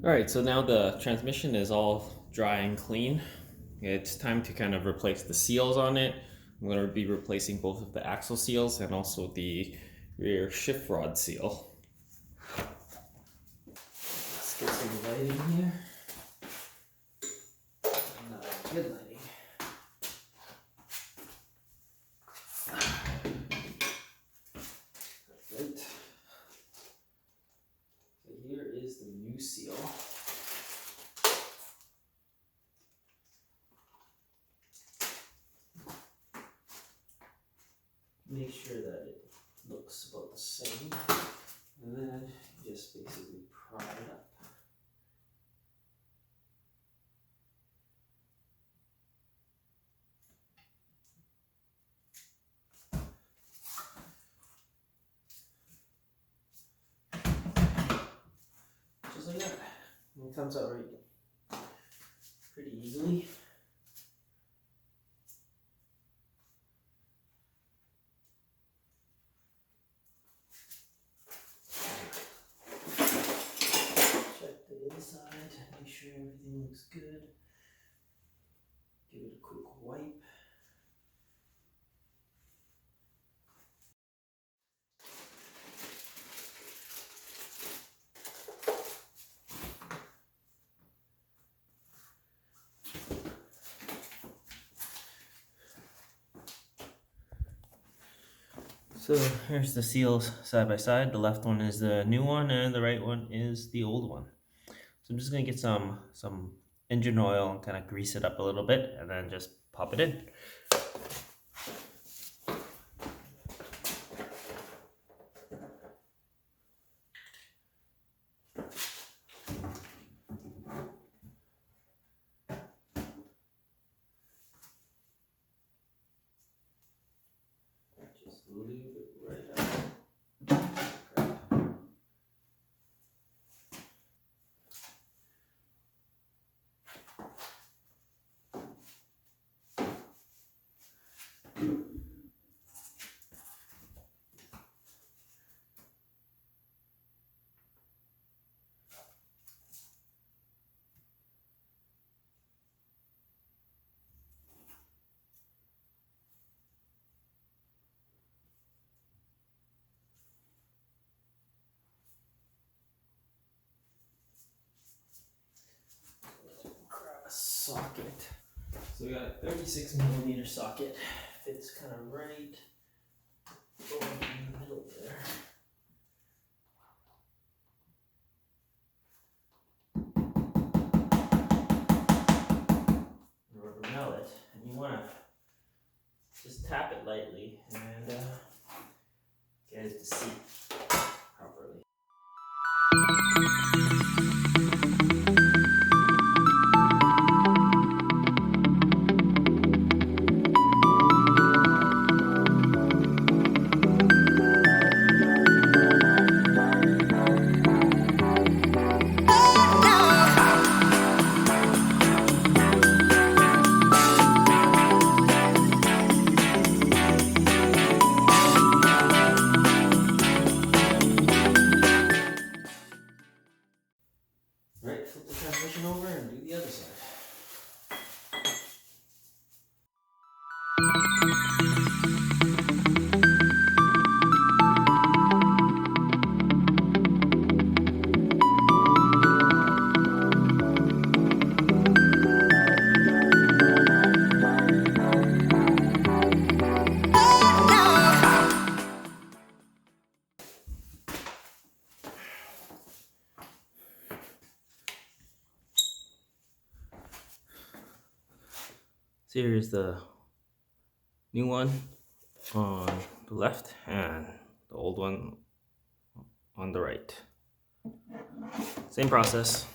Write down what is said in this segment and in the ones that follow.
All right, so now the transmission is all dry and clean. It's time to kind of replace the seals on it. I'm going to be replacing both of the axle seals and also the rear shift rod seal. Let's get some lighting here. Not good lighting. Right. So here is the new seal. Make sure that it looks about the same, and then just basically pry it up. Just like that. And it comes out right pretty easily. Check the inside, make sure everything looks good. Give it a quick wipe. So here's the seals side by side. The left one is the new one and the right one is the old one. So I'm just gonna get some engine oil and kind of grease it up a little bit and then just pop it in. Just leave it right out. Grab a socket. So we got a 36mm socket. Fits kind of right over in the middle there. Rubber mallet, and you want to just tap it lightly and get it to seat properly. Right, flip the transmission over and do the other side. So here's the new one on the left and the old one on the right. Same process.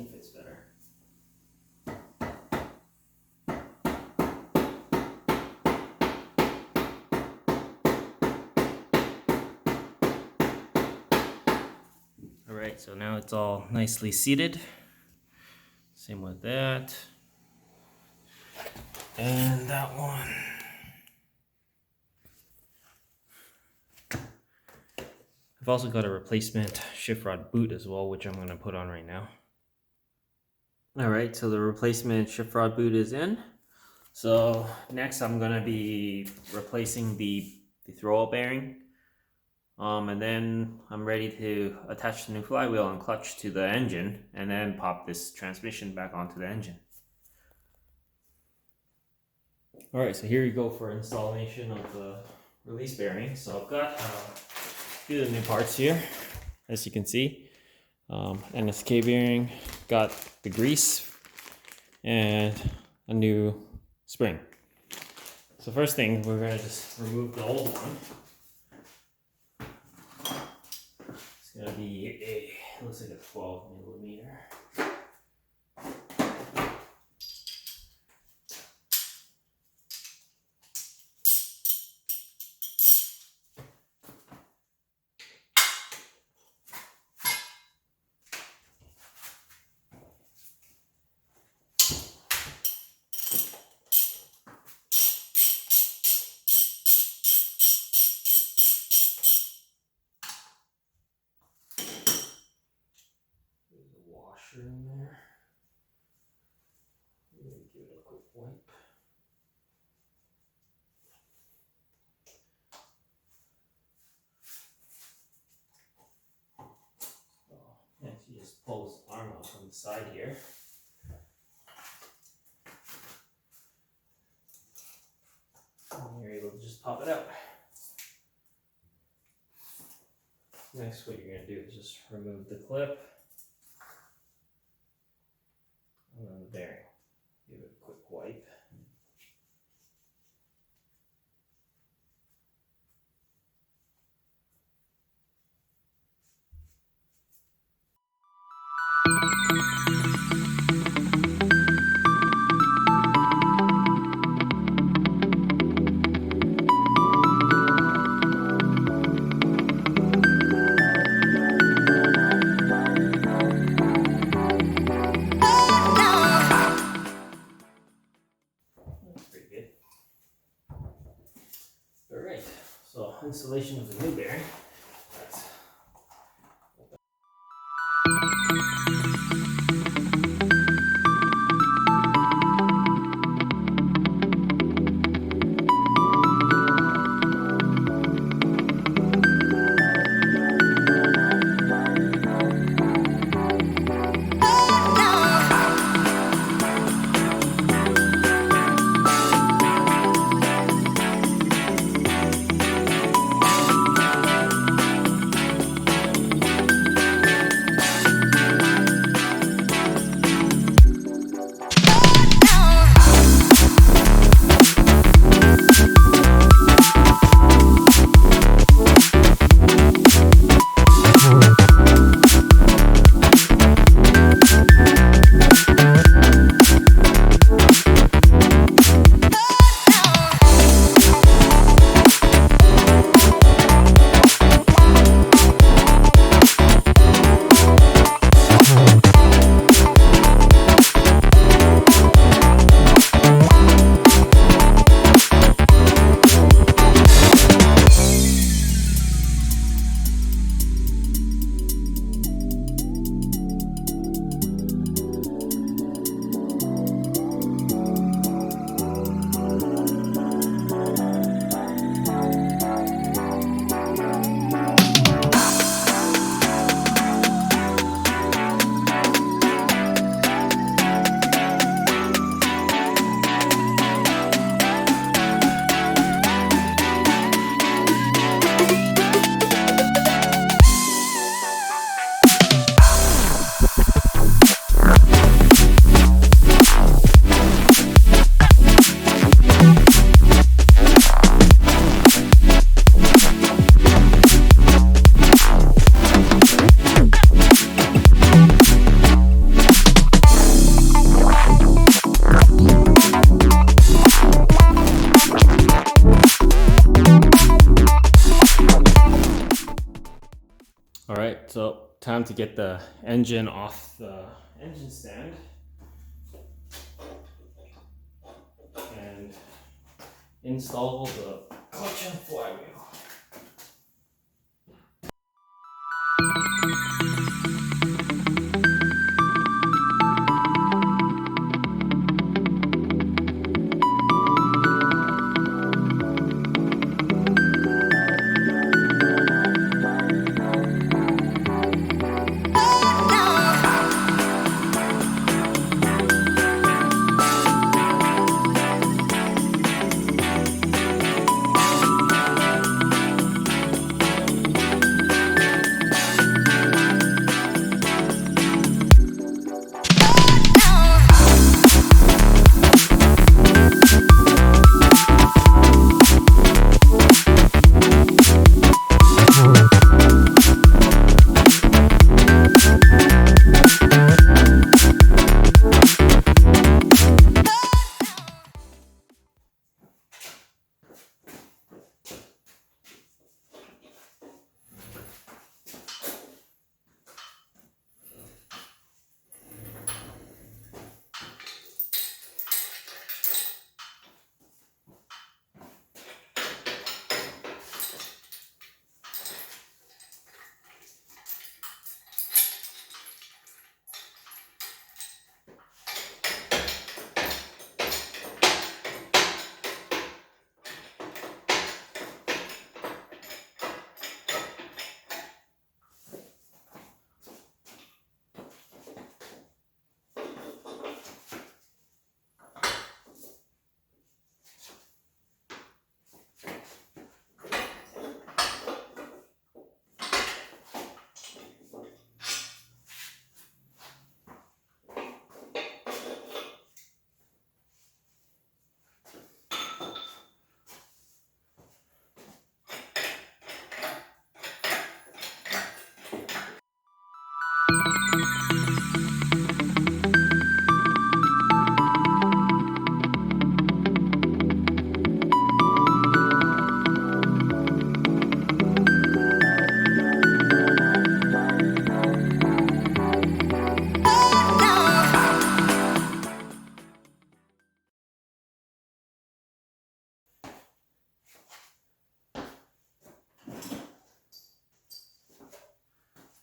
thing fits better. Alright, so now it's all nicely seated. Same with that. And that one. I've also got a replacement shift rod boot as well, which I'm going to put on right now. Alright, so the replacement shift rod boot is in. So next I'm going to be replacing the throw bearing. And then I'm ready to attach the new flywheel and clutch to the engine and then pop this transmission back onto the engine. Alright, so here you go for installation of the release bearing. So I've got a few of the new parts here, as you can see. NSK bearing, got the grease, and a new spring. So first thing, we're going to just remove the old one. It's going to be looks like a 12mm. In there. Give it a quick wipe. So next you just pull this arm out from the side here. And you're able to just pop it out. Next, what you're going to do is just remove the clip. And then the bearing. Give it a quick wipe. Alright, so installation of the new bearing. time to get the engine off the engine stand and install the clutch and flywheel.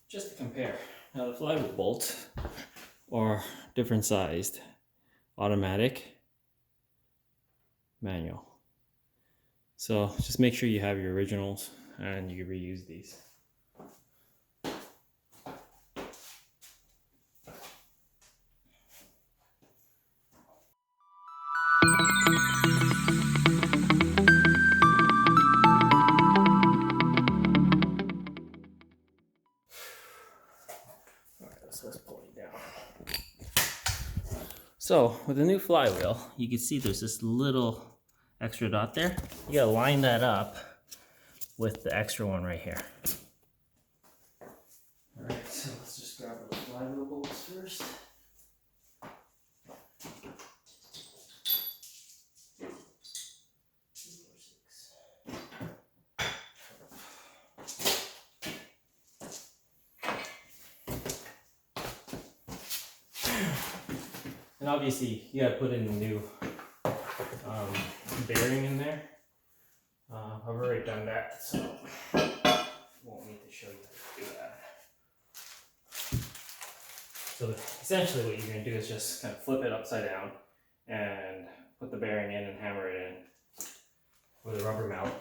Just to compare, now the flywheel bolts are different sized, automatic, manual. So just make sure you have your originals and you can reuse these. So let's pull it down. So with the new flywheel, you can see there's this little extra dot there. You gotta line that up with the extra one right here. All right, so let's just grab the flywheel bolts first. And obviously, you gotta put in the new bearing in there. I've already done that, so won't need to show you how to do that. So essentially what you're gonna do is just kind of flip it upside down and put the bearing in and hammer it in with a rubber mallet.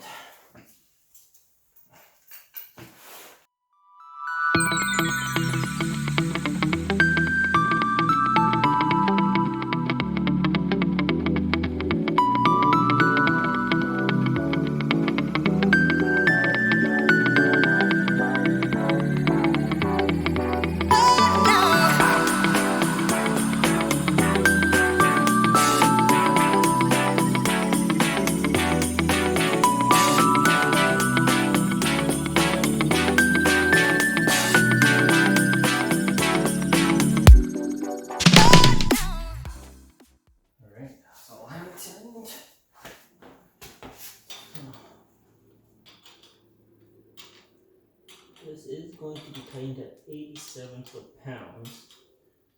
going to be tightened at 87 foot-pounds.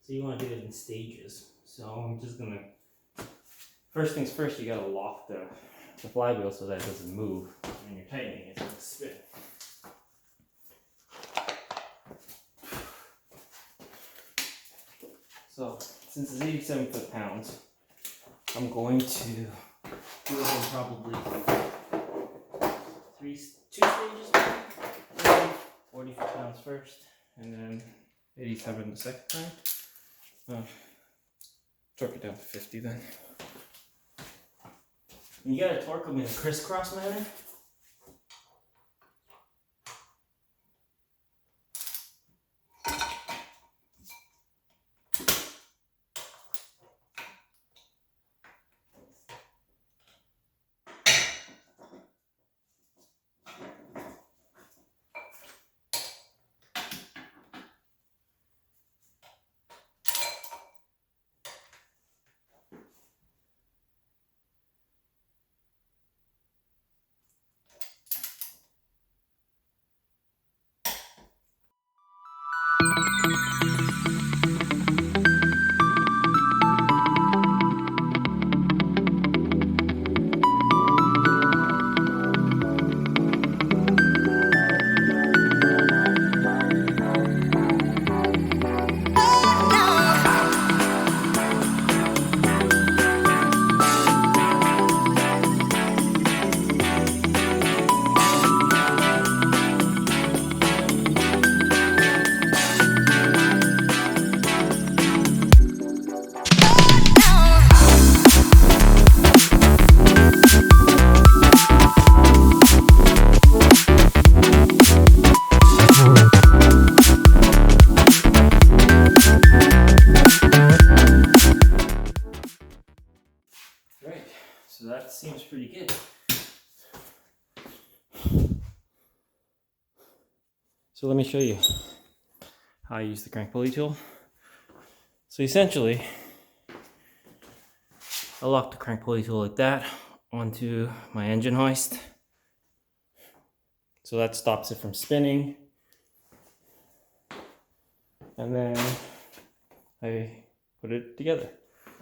So you want to do it in stages. So I'm just gonna, first things first, you gotta lock the flywheel so that it doesn't move when you're tightening it, so it's spin. So since it's 87 foot-pounds, I'm going to do it in probably two stages, maybe. 40 foot-pounds first, and then 87 the second time. Torque it down to 50 then. And you gotta torque them in a crisscross manner. Right, so that seems pretty good. So let me show you how I use the crank pulley tool. So essentially, I lock the crank pulley tool like that onto my engine hoist. So that stops it from spinning. And then I put it together.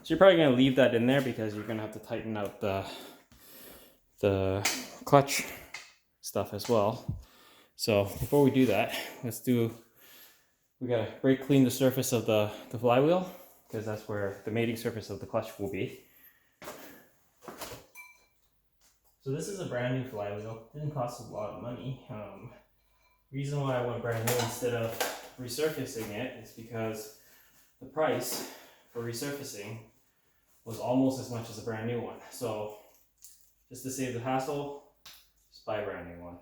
So you're probably going to leave that in there because you're going to have to tighten out the clutch stuff as well. So before we do that, we got to brake clean the surface of the flywheel, because that's where the mating surface of the clutch will be. So this is a brand new flywheel. Didn't cost a lot of money. Reason why I went brand new instead of resurfacing it is because the price for resurfacing was almost as much as a brand new one. So just to save the hassle, just buy a brand new one.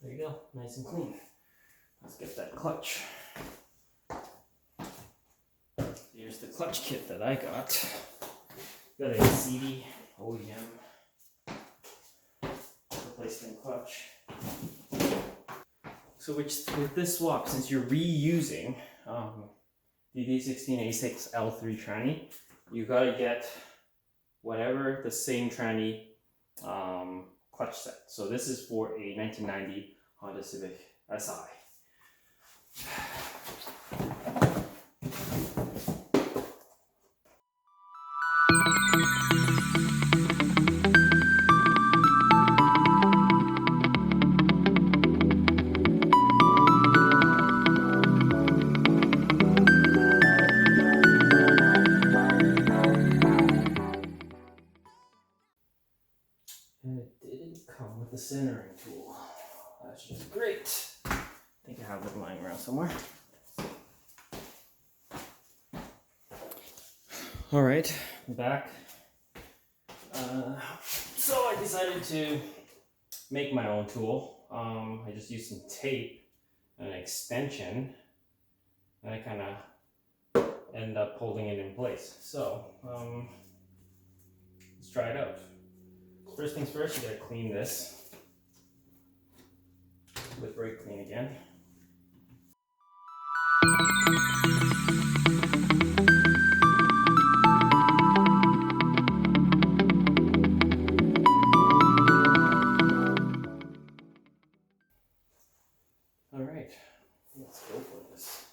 There you go, nice and clean. Let's get that clutch. Here's the clutch kit that I got. Got a CD OEM replacement clutch. So with this swap, since you're reusing the D16Y8 L3 tranny, you gotta get whatever the same tranny clutch set. So this is for a 1990 Honda Civic Si. And it didn't come with a centering tool. That's just great. I think I have it lying around somewhere. All right, I'm back. So I decided to make my own tool. I just used some tape and an extension, and I kind of end up holding it in place. So let's try it out. First things first, you gotta clean this with brake clean again. All right, let's go for this.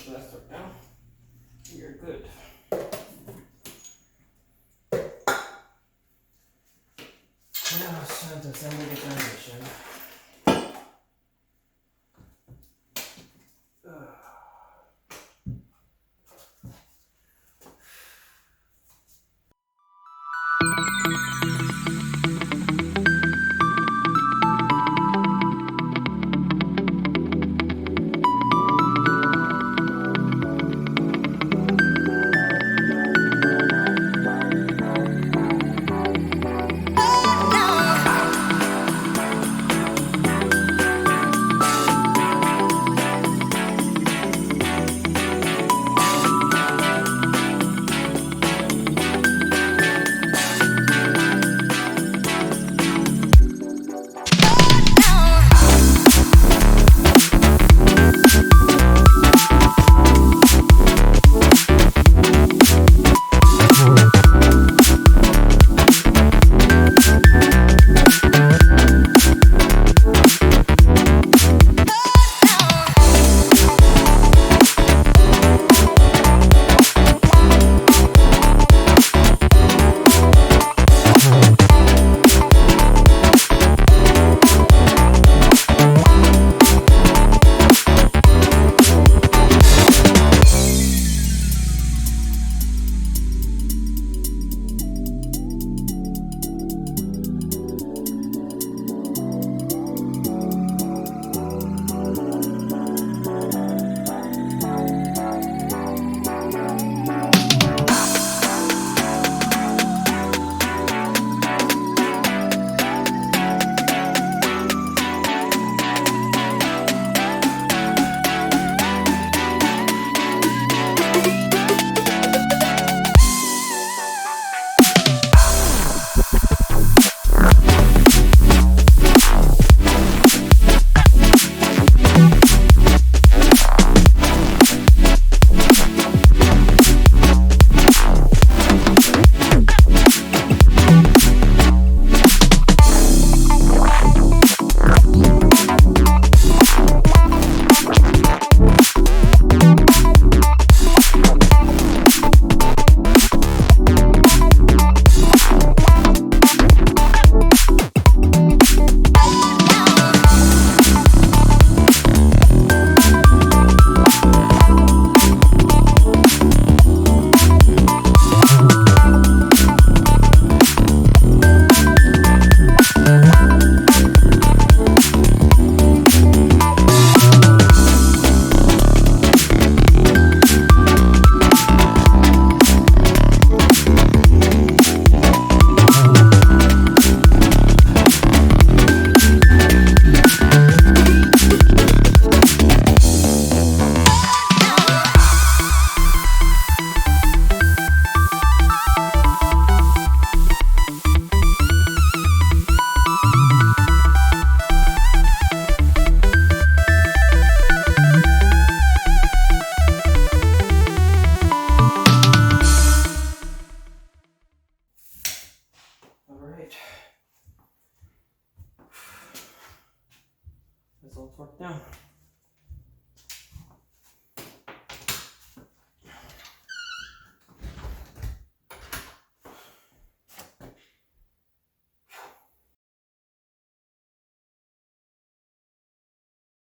That's right now. You're good. Now it's time to assemble the transmission.